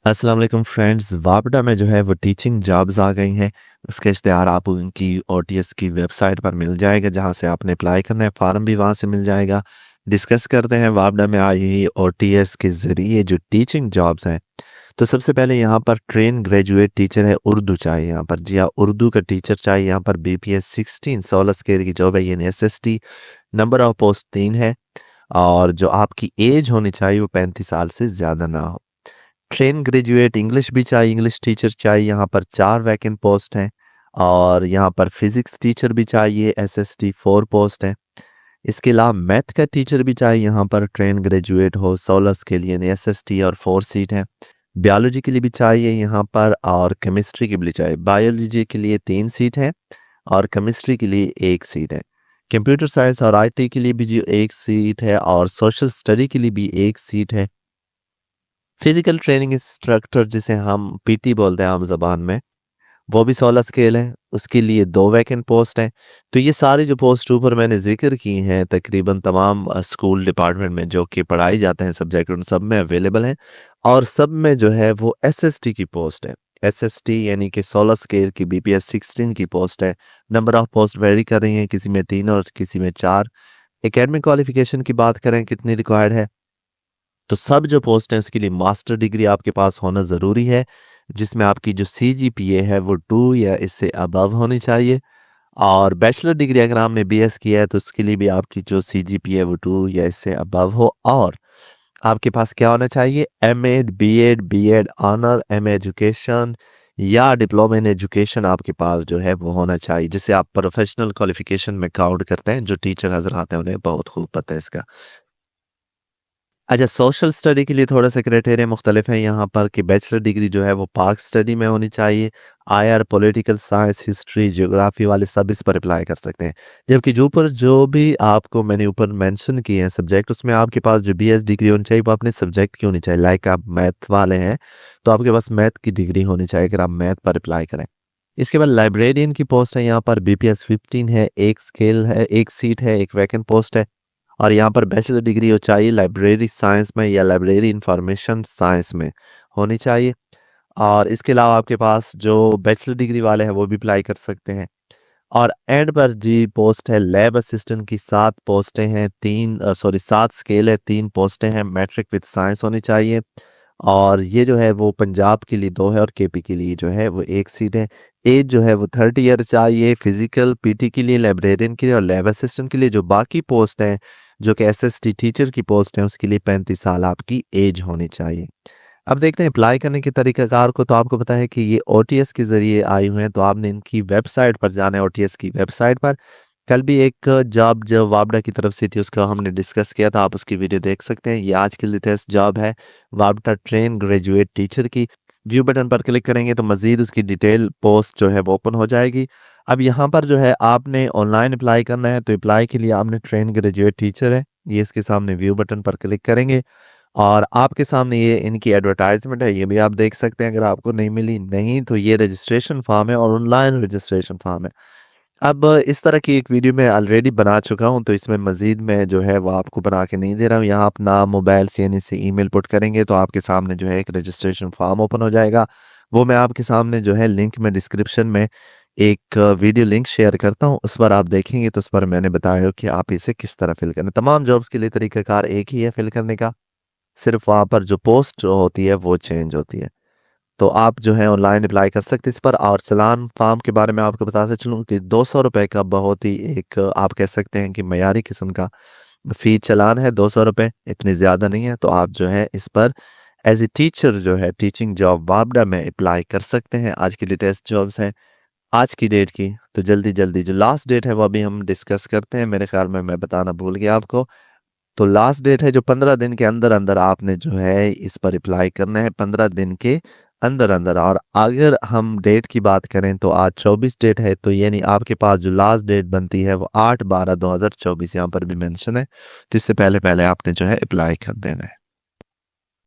अस्सलाम वालेकुम फ्रेंड्स। वापडा में जो है वो टीचिंग जॉब्स आ गई हैं। उसका इश्तिहार आप उनकी ओटीएस की वेबसाइट पर मिल जाएगा, जहां से आपने अप्लाई करना है। फार्म भी वहां से मिल जाएगा। डिस्कस करते हैं वापडा में आई हुई ओटीएस के ज़रिए जो टीचिंग जॉब्स हैं। तो सबसे पहले यहाँ पर ट्रेन ग्रेजुएट टीचर है, उर्दू चाहिए यहाँ पर। जी हाँ, उर्दू का टीचर चाहिए यहाँ पर। बीपीएस 16 16 स्केल की जॉब है, यानी एसएसटी। नंबर ऑफ पोस्ट 3 है। और जो आपकी एज होनी चाहिए वो 35 साल से ज़्यादा ना हो। ट्रेन ग्रेजुएट इंग्लिश भी चाहिए, इंग्लिश टीचर चाहिए। यहाँ पर 4 वैकेंट पोस्ट हैं। और यहाँ पर फिजिक्स टीचर भी चाहिए, एसएसटी 4 पोस्ट हैं। इसके अलावा मैथ का टीचर भी चाहिए यहाँ पर। ट्रेन ग्रेजुएट हो 16 के लिए एसएसटी और 4 सीट है। बायोलॉजी के लिए भी चाहिए यहाँ पर, और केमिस्ट्री के लिए चाहिए। बायोलॉजी के लिए 3 सीट है और केमिस्ट्री के लिए 1 सीट है। कंप्यूटर साइंस और आईटी के लिए भी जो 1 सीट है, और सोशल स्टडी के लिए भी 1 सीट है। फिजिकल ट्रेनिंग इंस्ट्रक्टर, जिसे हम पीटी बोलते हैं आम ज़बान में, वो भी 16 स्केल है। उसके लिए 2 वैकेंट पोस्ट हैं। तो ये सारी जो पोस्ट ऊपर मैंने ज़िक्र की हैं, तकरीबन तमाम स्कूल डिपार्टमेंट में जो कि पढ़ाई जाते हैं सब्जेक्ट, उन सब में अवेलेबल हैं। और सब में जो है वो एसएसटी की पोस्ट है। एसएसटी यानी कि 16 स्केल की बीपीएस 16 की पोस्ट है। नंबर ऑफ पोस्ट वेरी कर रही हैं, किसी में 3 और किसी में 4। एकेडमिक क्वालिफिकेशन की बात करें कितनी रिक्वायर्ड है, तो सब जो पोस्ट हैं उसके लिए मास्टर डिग्री आपके पास होना ज़रूरी है, जिसमें आपकी जो सीजीपीए है वो 2 या इससे अबव होनी चाहिए। और बैचलर डिग्री अगर आपने बीएस किया है तो उसके लिए भी आपकी जो सीजीपीए है वो 2 या इससे अबव हो। और आपके पास क्या होना चाहिए, M Ed, B Ed, B Ed honour, MA education या डिप्लोमा इन एजुकेशन आपके पास जो है वो होना चाहिए, जिसे आप प्रोफेशनल क्वालिफिकेशन में काउंट करते हैं। जो टीचर हजरात हैं उन्हें बहुत खूब पता है इसका। अच्छा, सोशल स्टडी के लिए थोड़ा-सा क्राइटेरिया मुख्तलिफ है यहाँ पर कि बैचलर डिग्री जो है वो पाक स्टडी में होनी चाहिए। IR, political science, history, geography वाले सब इस पर अप्लाई कर सकते हैं। जबकि जो भी आपको मैंने ऊपर मेंशन किए हैं सब्जेक्ट, उसमें आपके पास जो बीएस डिग्री होनी चाहिए वो अपने सब्जेक्ट की होनी चाहिए। लाइक आप मैथ वाले हैं, तो आपके पास मैथ की डिग्री होनी चाहिए अगर आप मैथ पर अप्लाई करें। इसके बाद लाइब्रेरियन की पोस्ट है यहाँ पर। बीपीएस 15 है, 1 स्केल है, 1 सीट है, 1 वैकेंट पोस्ट है। और यहाँ पर बैचलर डिग्री हो चाहिए लाइब्रेरी साइंस में या लाइब्रेरी इंफॉर्मेशन साइंस में होनी चाहिए। और इसके अलावा आपके पास जो बैचलर डिग्री वाले हैं वो भी अप्लाई कर सकते हैं। और एंड पर जी पोस्ट है लैब असिस्टेंट की। 7 पोस्टें हैं, 7 स्केल है, 3 पोस्टें हैं। मैट्रिक विद साइंस होनी चाहिए। और ये जो है वो पंजाब के लिए 2 है और केपी के लिए जो है वो 1 सीट है। एज जो है वो 30 ईयर चाहिए फिजिकल पीटी के लिए, लाइब्रेरियन के लिए और लैब असिस्टेंट के लिए। जो बाकी पोस्ट हैं, जो कि एसएसटी टीचर की पोस्ट है, उसके लिए 35 साल आपकी एज होनी चाहिए। अब देखते हैं अप्लाई करने के तरीकाकार को। तो आपको पता है कि ये ओटीएस के ज़रिए आए हुए हैं, तो आपने इनकी वेबसाइट पर जाना है, ओटीएस की वेबसाइट पर। कल भी एक जॉब जो वापडा की तरफ से थी उसका हमने डिस्कस किया था, आप उसकी वीडियो देख सकते हैं। ये आज की लेटेस्ट जॉब है, वापडा ट्रेन ग्रेजुएट टीचर की। व्यू बटन पर क्लिक करेंगे तो मज़ीद उसकी डिटेल पोस्ट जो है वो ओपन हो जाएगी। अब यहाँ पर जो है आपने ऑनलाइन अप्लाई करना है, तो अप्लाई के लिए आपने ट्रेन ग्रेजुएट टीचर है, ये इसके सामने व्यू बटन पर क्लिक करेंगे और आपके सामने ये इनकी एडवर्टाइजमेंट है, ये भी आप देख सकते हैं। अगर आपको नहीं मिली नहीं तो ये रजिस्ट्रेशन फॉर्म है और ऑनलाइन रजिस्ट्रेशन फॉर्म है। अब इस तरह की एक वीडियो मैं ऑलरेडी बना चुका हूँ, तो इसमें मज़ीद मैं जो है वो आपको बना के नहीं दे रहा हूँ। यहाँ आप नाम, मोबाइल, सीएनए से ईमेल पुट करेंगे तो आपके सामने जो है एक रजिस्ट्रेशन फॉर्म ओपन हो जाएगा। वो मैं आपके सामने जो है लिंक में डिस्क्रिप्शन में एक वीडियो लिंक शेयर करता हूँ, उस पर आप देखेंगे तो उस पर मैंने बताया कि आप इसे किस तरह फिल करना है। तमाम जॉब्स के लिए तरीक़ाकार एक ही है फिल करने का, सिर्फ वहाँ पर जो पोस्ट होती है वो चेंज होती है। तो आप जो है ऑनलाइन अप्लाई कर सकते हैं इस पर। और चालान फॉर्म के बारे में आपको बताते चलूँ कि 200 रुपये का बहुत ही एक आप कह सकते हैं कि मयारी किस्म का फ़ी चालान है। 200 रुपये इतनी ज़्यादा नहीं है। तो आप जो है इस पर एज ए टीचर जो है टीचिंग जॉब वापडा में अप्लाई कर सकते हैं। आज की लेटेस्ट जॉब्स हैं आज की डेट की। तो जल्दी जल्दी जो लास्ट डेट है वो अभी हम डिस्कस करते हैं। मेरे ख्याल में मैं बताना भूल गया आपको। तो लास्ट डेट है जो 15 दिन के अंदर अंदर आपने जो है इस पर अप्लाई करना है, 15 दिन के अंदर अंदर। और अगर हम डेट की बात करें तो आज 24 डेट है, तो यानी आपके पास जो लास्ट डेट बनती है वो 8/12/2024 यहाँ पर भी मेंशन है। तो इससे पहले पहले आपने जो है अप्लाई कर देना है।